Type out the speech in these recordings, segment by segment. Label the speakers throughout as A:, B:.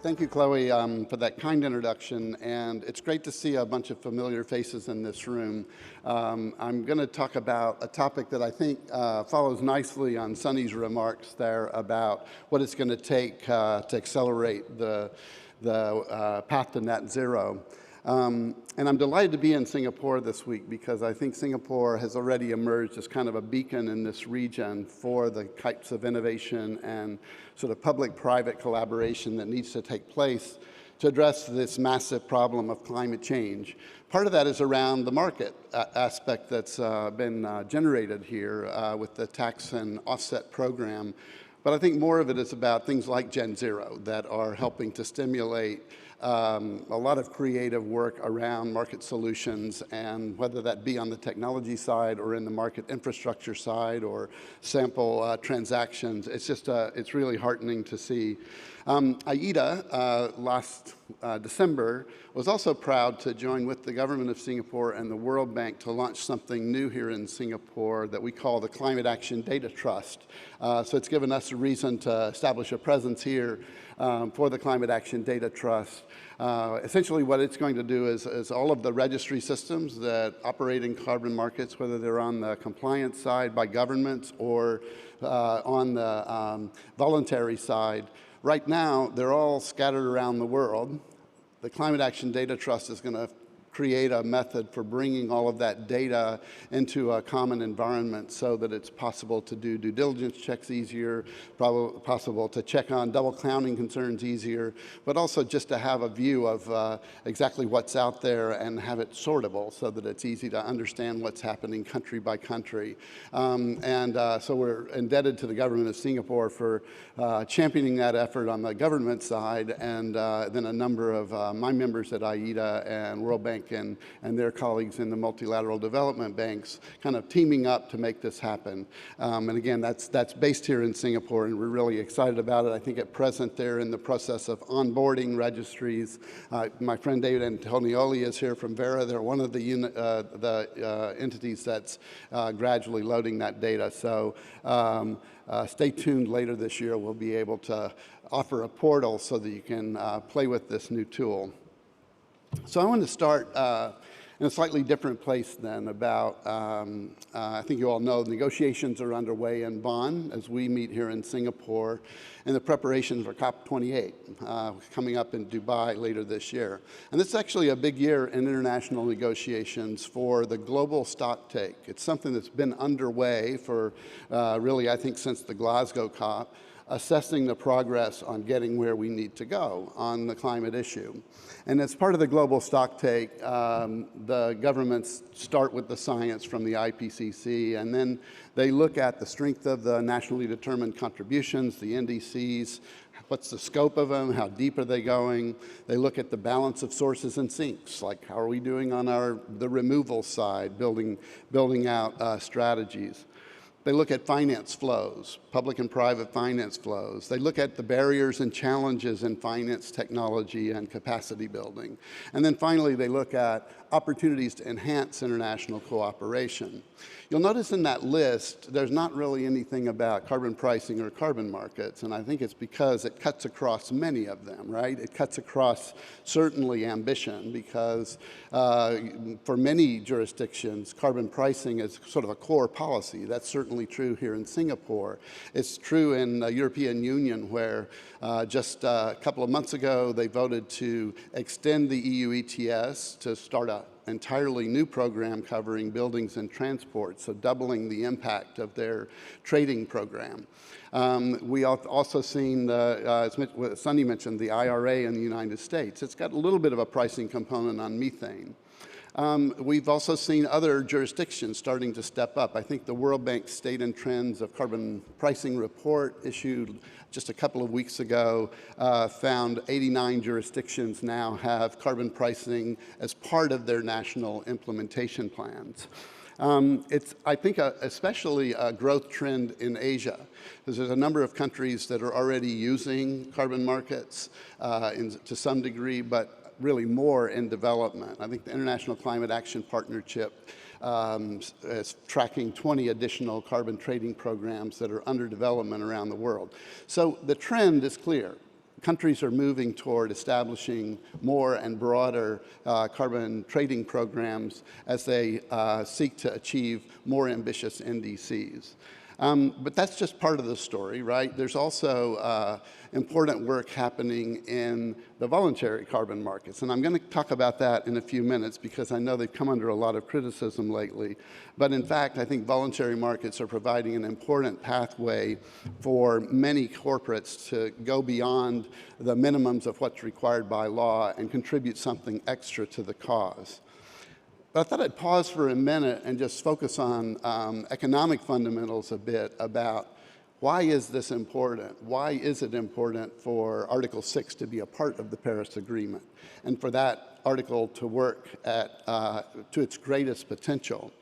A: Thank you, Chloe, for that kind introduction, and it's great to see a bunch of familiar faces in this room. I'm going to talk about a topic that I think follows nicely on Sunny's remarks there about what it's going to take to accelerate the path to net zero. And I'm delighted to be in Singapore this week because I think Singapore has already emerged as kind of a beacon in this region for the types of innovation and sort of public-private collaboration that needs to take place to address this massive problem of climate change. Part of that is around the market aspect that's been generated here with the tax and offset program. But I think more of it is about things like GenZero that are helping to stimulate a lot of creative work around market solutions, and whether that be on the technology side or in the market infrastructure side or sample transactions, it's really heartening to see. IETA last December was also proud to join with the government of Singapore and the World Bank to launch something new here in Singapore that we call the Climate Action Data Trust. So it's given us a reason to establish a presence here for the Climate Action Data Trust. Essentially what it's going to do is all of the registry systems that operate in carbon markets, whether they're on the compliance side by governments or on the voluntary side, right now they're all scattered around the world. The Climate Action Data Trust is going to create a method for bringing all of that data into a common environment so that it's possible to do due diligence checks easier, possible to check on double counting concerns easier, but also just to have a view of exactly what's out there and have it sortable so that it's easy to understand what's happening country by country. So we're indebted to the government of Singapore for championing that effort on the government side, and then a number of my members at IETA and World Bank and their colleagues in the multilateral development banks kind of teaming up to make this happen. And again, that's based here in Singapore, and we're really excited about it. I think at present they're in the process of onboarding registries. My friend David Antonioli is here from Vera. They're one of the entities that's gradually loading that data. So stay tuned. Later this year we'll be able to offer a portal so that you can play with this new tool. So I want to start in a slightly different place then about, I think you all know, negotiations are underway in Bonn as we meet here in Singapore in the preparation for COP28 coming up in Dubai later this year. And this is actually a big year in international negotiations for the global stocktake. It's something that's been underway for really, I think, since the Glasgow COP, assessing the progress on getting where we need to go on the climate issue. And as part of the global stocktake, the governments start with the science from the IPCC, and then they look at the strength of the nationally determined contributions, the NDCs, what's the scope of them, how deep are they going. They look at the balance of sources and sinks, like how are we doing on the removal side, building out strategies. They look at finance flows, public and private finance flows. They look at the barriers and challenges in finance technology and capacity building. And then finally, they look at opportunities to enhance international cooperation. You'll notice in that list, there's not really anything about carbon pricing or carbon markets, and I think it's because it cuts across many of them, right? It cuts across certainly ambition, because for many jurisdictions, carbon pricing is sort of a core policy. That's certainly true here in Singapore. It's true in the European Union, where just a couple of months ago, they voted to extend the EU ETS to start an entirely new program covering buildings and transport, so doubling the impact of their trading program. We have also seen, as Sunny mentioned, the IRA in the United States. It's got a little bit of a pricing component on methane. We've also seen other jurisdictions starting to step up. I think the World Bank State and Trends of Carbon Pricing report issued just a couple of weeks ago found 89 jurisdictions now have carbon pricing as part of their national implementation plans. It's, I think, especially a growth trend in Asia, because there's a number of countries that are already using carbon markets to some degree, but really more in development. I think the International Climate Action Partnership is tracking 20 additional carbon trading programs that are under development around the world. So the trend is clear. countries are moving toward establishing more and broader carbon trading programs as they seek to achieve more ambitious NDCs. But that's just part of the story, right? There's also important work happening in the voluntary carbon markets. And I'm going to talk about that in a few minutes because I know they've come under a lot of criticism lately. But in fact, I think voluntary markets are providing an important pathway for many corporates to go beyond the minimums of what's required by law and contribute something extra to the cause. But I thought I'd pause for a minute and just focus on economic fundamentals a bit about why is this important? Why is it important for Article 6 to be a part of the Paris Agreement and for that article to work to its greatest potential?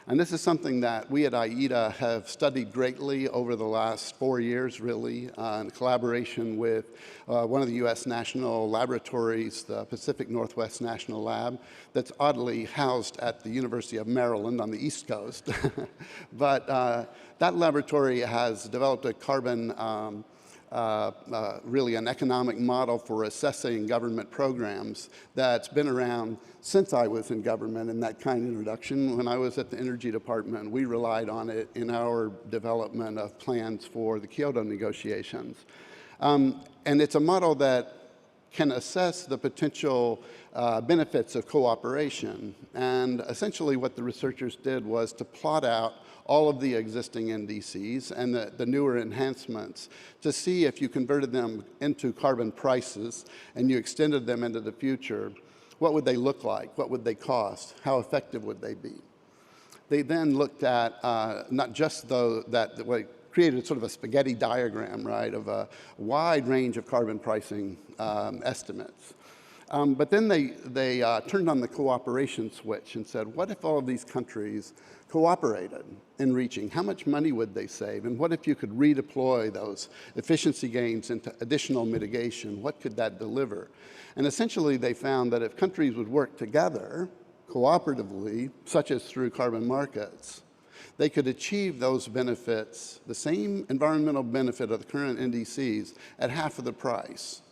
A: And this is something that we at IETA have studied greatly over the last 4 years, really, in collaboration with one of the US national laboratories, the Pacific Northwest National Lab, that's oddly housed at the University of Maryland on the East Coast. But that laboratory has developed a carbon really an economic model for assessing government programs that's been around since I was in government in that kind of introduction. When I was at the Energy Department, we relied on it in our development of plans for the Kyoto negotiations. And it's a model that can assess the potential benefits of cooperation. And essentially what the researchers did was to plot out all of the existing NDCs and the newer enhancements to see if you converted them into carbon prices and you extended them into the future, what would they look like? What would they cost? How effective would they be? They then looked at not just created sort of a spaghetti diagram, right, of a wide range of carbon pricing estimates. But then they turned on the cooperation switch and said, what if all of these countries cooperated in reaching? How much money would they save? And what if you could redeploy those efficiency gains into additional mitigation? What could that deliver? And essentially, they found that if countries would work together cooperatively, such as through carbon markets, they could achieve those benefits, the same environmental benefit of the current NDCs, at half of the price.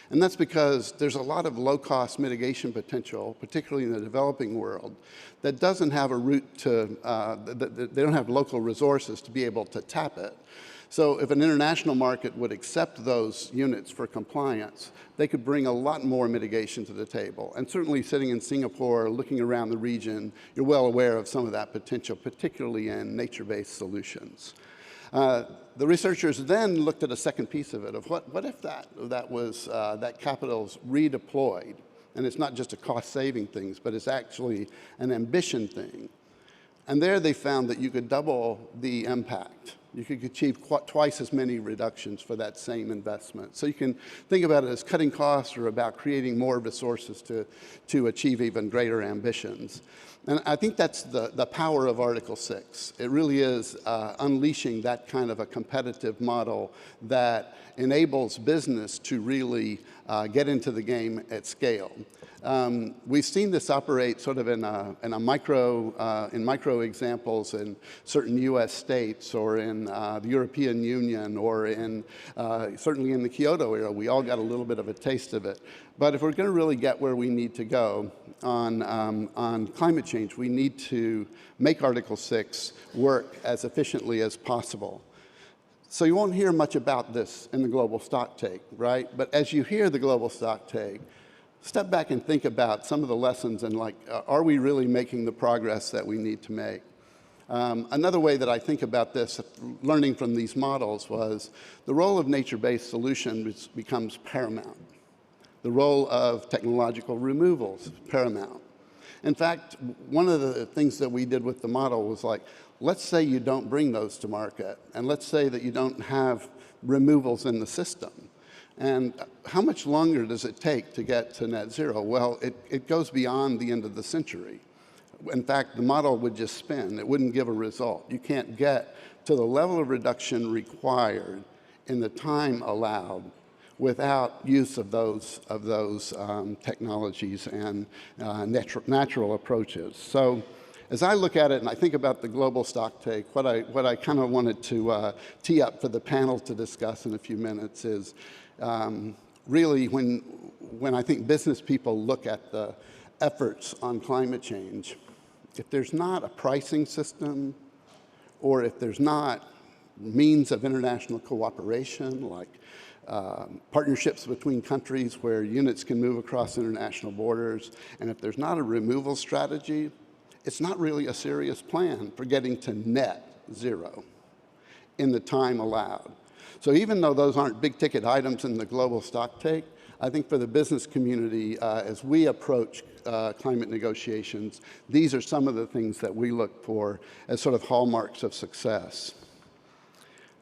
A: And that's because there's a lot of low-cost mitigation potential, particularly in the developing world, that doesn't have a route to, they don't have local resources to be able to tap it. So if an international market would accept those units for compliance, they could bring a lot more mitigation to the table. And certainly sitting in Singapore, looking around the region, you're well aware of some of that potential, particularly in nature-based solutions. The researchers then looked at a second piece of it, of what if that capital's redeployed, and it's not just a cost-saving thing, but it's actually an ambition thing. And there they found that you could double the impact. You could achieve twice as many reductions for that same investment. So you can think about it as cutting costs or about creating more resources to achieve even greater ambitions. And I think that's the power of Article 6. It really is unleashing that kind of a competitive model that enables business to really get into the game at scale. We've seen this operate sort of in micro examples in certain US states or in the European Union or certainly in the Kyoto era. We all got a little bit of a taste of it. But if we're going to really get where we need to go on climate change, we need to make Article 6 work as efficiently as possible. So you won't hear much about this in the global stocktake, right? But as you hear the global stocktake, step back and think about some of the lessons and are we really making the progress that we need to make? Another way that I think about this, learning from these models, was the role of nature-based solutions becomes paramount. The role of technological removals, paramount. In fact, one of the things that we did with the model was let's say you don't bring those to market, and let's say that you don't have removals in the system. And how much longer does it take to get to net zero? Well, it goes beyond the end of the century. In fact, the model would just spin. It wouldn't give a result. You can't get to the level of reduction required in the time allowed without use of those technologies and natural approaches. So as I look at it and I think about the global stocktake, what I kind of wanted to tee up for the panel to discuss in a few minutes is really, when I think business people look at the efforts on climate change, if there's not a pricing system, or if there's not means of international cooperation, like partnerships between countries where units can move across international borders, and if there's not a removal strategy, it's not really a serious plan for getting to net zero in the time allowed. So even though those aren't big ticket items in the global stocktake, I think for the business community, as we approach climate negotiations, these are some of the things that we look for as sort of hallmarks of success.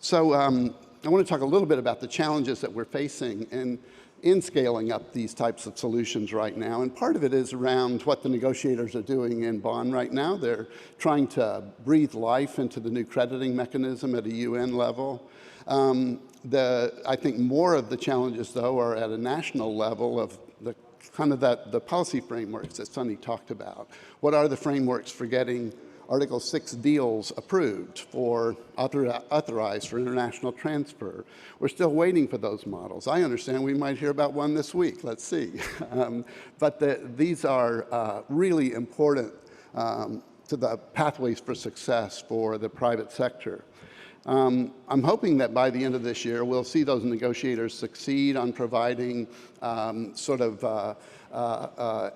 A: So I want to talk a little bit about the challenges that we're facing in scaling up these types of solutions right now. And part of it is around what the negotiators are doing in Bonn right now. They're trying to breathe life into the new crediting mechanism at a UN level. I think more of the challenges, though, are at a national level of the kind of the policy frameworks that Sunny talked about. What are the frameworks for getting Article 6 deals approved for authorized for international transfer? We're still waiting for those models. I understand we might hear about one this week. Let's see. But these are really important to the pathways for success for the private sector. I'm hoping that by the end of this year, we'll see those negotiators succeed on providing sort of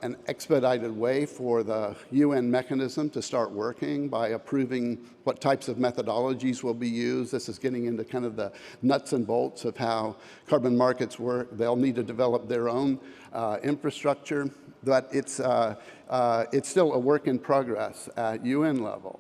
A: an expedited way for the UN mechanism to start working by approving what types of methodologies will be used. This is getting into kind of the nuts and bolts of how carbon markets work. They'll need to develop their own infrastructure, but it's still a work in progress at UN level.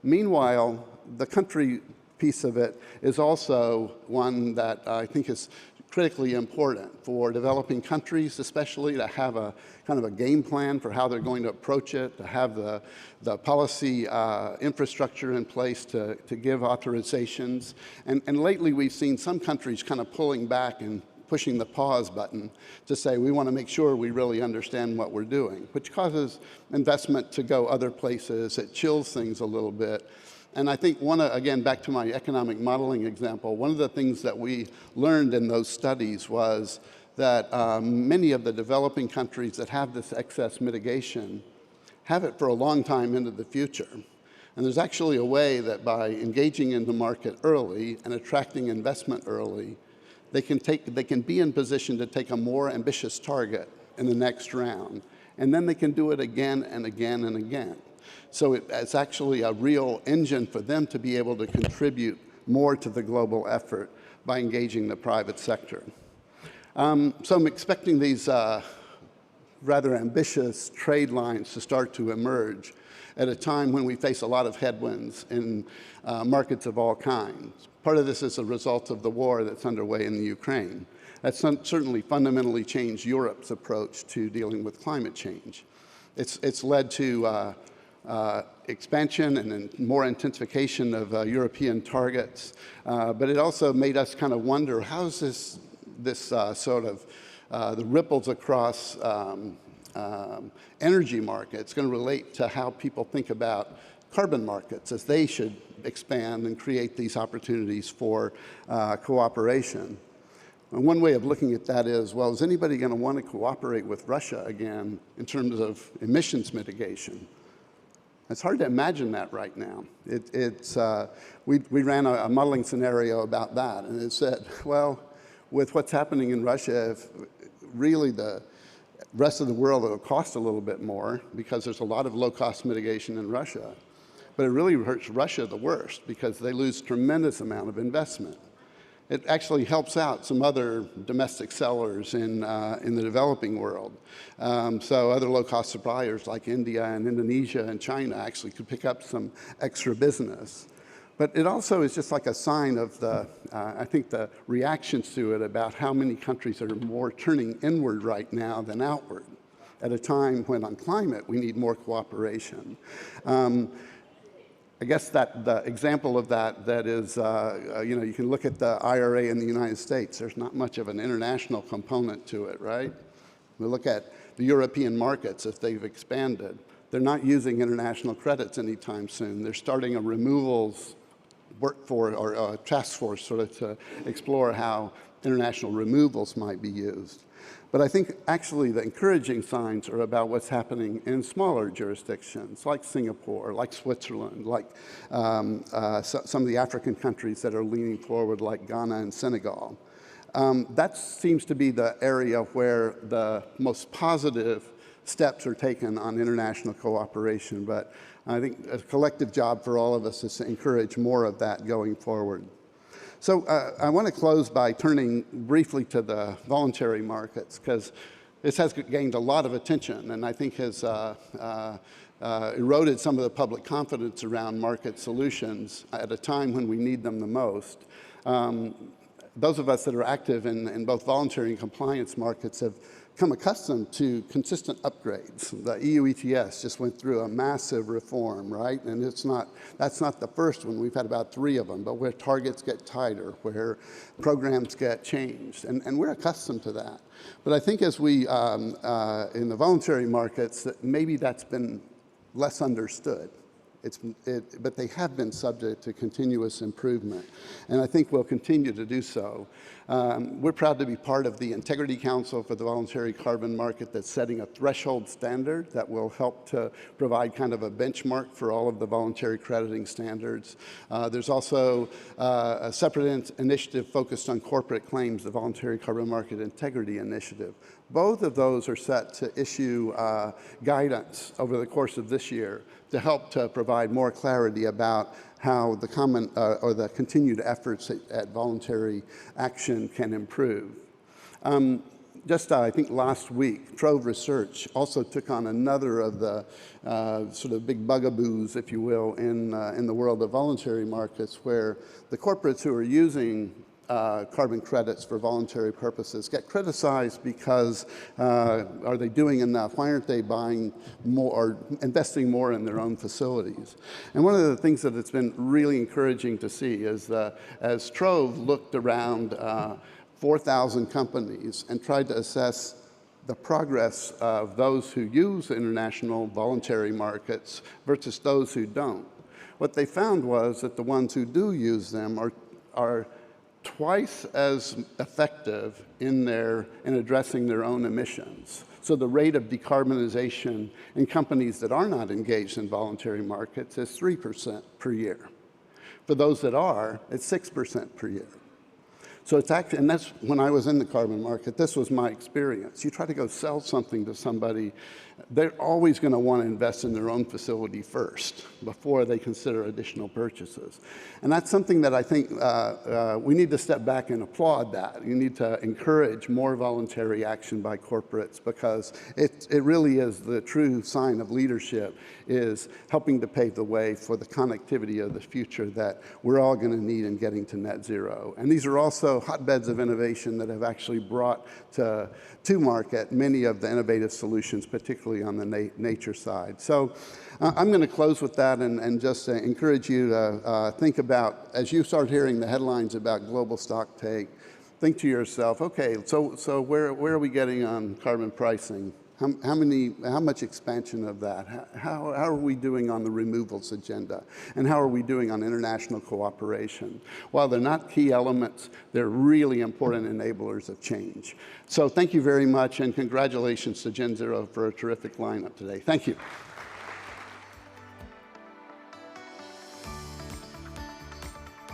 A: Meanwhile, the country piece of it is also one that I think is critically important for developing countries, especially to have a kind of a game plan for how they're going to approach it, to have the policy infrastructure in place to give authorizations. And lately we've seen some countries kind of pulling back and pushing the pause button to say we want to make sure we really understand what we're doing, which causes investment to go other places. It chills things a little bit. And I think again, back to my economic modeling example, one of the things that we learned in those studies was that many of the developing countries that have this excess mitigation have it for a long time into the future. And there's actually a way that by engaging in the market early and attracting investment early, they can be in position to take a more ambitious target in the next round. And then they can do it again and again and again. So it's actually a real engine for them to be able to contribute more to the global effort by engaging the private sector. So I'm expecting these rather ambitious trade lines to start to emerge at a time when we face a lot of headwinds in markets of all kinds. Part of this is a result of the war that's underway in the Ukraine. That's certainly fundamentally changed Europe's approach to dealing with climate change. It's led to expansion and more intensification of European targets, but it also made us kind of wonder, how is this sort of the ripples across energy markets going to relate to how people think about carbon markets as they should expand and create these opportunities for cooperation. And one way of looking at that is, well, is anybody going to want to cooperate with Russia again in terms of emissions mitigation? It's hard to imagine that right now. We ran a modeling scenario about that, and it said, well, with what's happening in Russia, if really the rest of the world will cost a little bit more because there's a lot of low-cost mitigation in Russia. But it really hurts Russia the worst because they lose tremendous amount of investment. It actually helps out some other domestic sellers in the developing world. So other low-cost suppliers like India and Indonesia and China actually could pick up some extra business. But it also is just like a sign of I think the reactions to it about how many countries are more turning inward right now than outward at a time when on climate we need more cooperation. I guess that the example of that is, you can look at the IRA in the United States. There's not much of an international component to it, right? We look at the European markets as they've expanded. They're not using international credits anytime soon. They're starting a removals workforce or a task force sort of to explore how international removals might be used. But I think actually the encouraging signs are about what's happening in smaller jurisdictions like Singapore, like Switzerland, like some of the African countries that are leaning forward like Ghana and Senegal. That seems to be the area where the most positive steps are taken on international cooperation, but I think a collective job for all of us is to encourage more of that going forward. So I want to close by turning briefly to the voluntary markets, because this has gained a lot of attention and I think has eroded some of the public confidence around market solutions at a time when we need them the most. Those of us that are active in both voluntary and compliance markets have come accustomed to consistent upgrades. The EU ETS just went through a massive reform, right? And that's not the first one. We've had about 3 of them, but where targets get tighter, where programs get changed, and we're accustomed to that. But I think as we, in the voluntary markets, that maybe that's been less understood. But they have been subject to continuous improvement, and I think we'll continue to do so. We're proud to be part of the Integrity Council for the Voluntary Carbon Market that's setting a threshold standard that will help to provide kind of a benchmark for all of the voluntary crediting standards. There's also a separate initiative focused on corporate claims, the Voluntary Carbon Market Integrity Initiative. Both of those are set to issue guidance over the course of this year to help to provide more clarity about how the common or the continued efforts at voluntary action can improve. I think last week, Trove Research also took on another of the sort of big bugaboos, if you will, in the world of voluntary markets, where the corporates who are using carbon credits for voluntary purposes get criticized because are they doing enough? Why aren't they buying more or investing more in their own facilities? And one of the things that it's been really encouraging to see is as Trove looked around 4,000 companies and tried to assess the progress of those who use international voluntary markets versus those who don't, what they found was that the ones who do use them are twice as effective in addressing their own emissions. So the rate of decarbonization in companies that are not engaged in voluntary markets is 3% per year. For those that are, it's 6% per year. So it's actually, and that's when I was in the carbon market, this was my experience. You try to go sell something to somebody, they're always going to want to invest in their own facility first before they consider additional purchases. And that's something that I think we need to step back and applaud that. You need to encourage more voluntary action by corporates, because it really is the true sign of leadership, is helping to pave the way for the connectivity of the future that we're all going to need in getting to net zero. And these are also hotbeds of innovation that have actually brought to market many of the innovative solutions, particularly on the nature side. So I'm going to close with that and just encourage you to think about, as you start hearing the headlines about global stock take, think to yourself, okay, so where are we getting on carbon pricing? How much expansion of that? How are we doing on the removals agenda? And how are we doing on international cooperation? While they're not key elements, they're really important enablers of change. So thank you very much, and congratulations to GenZero for a terrific lineup today. Thank you.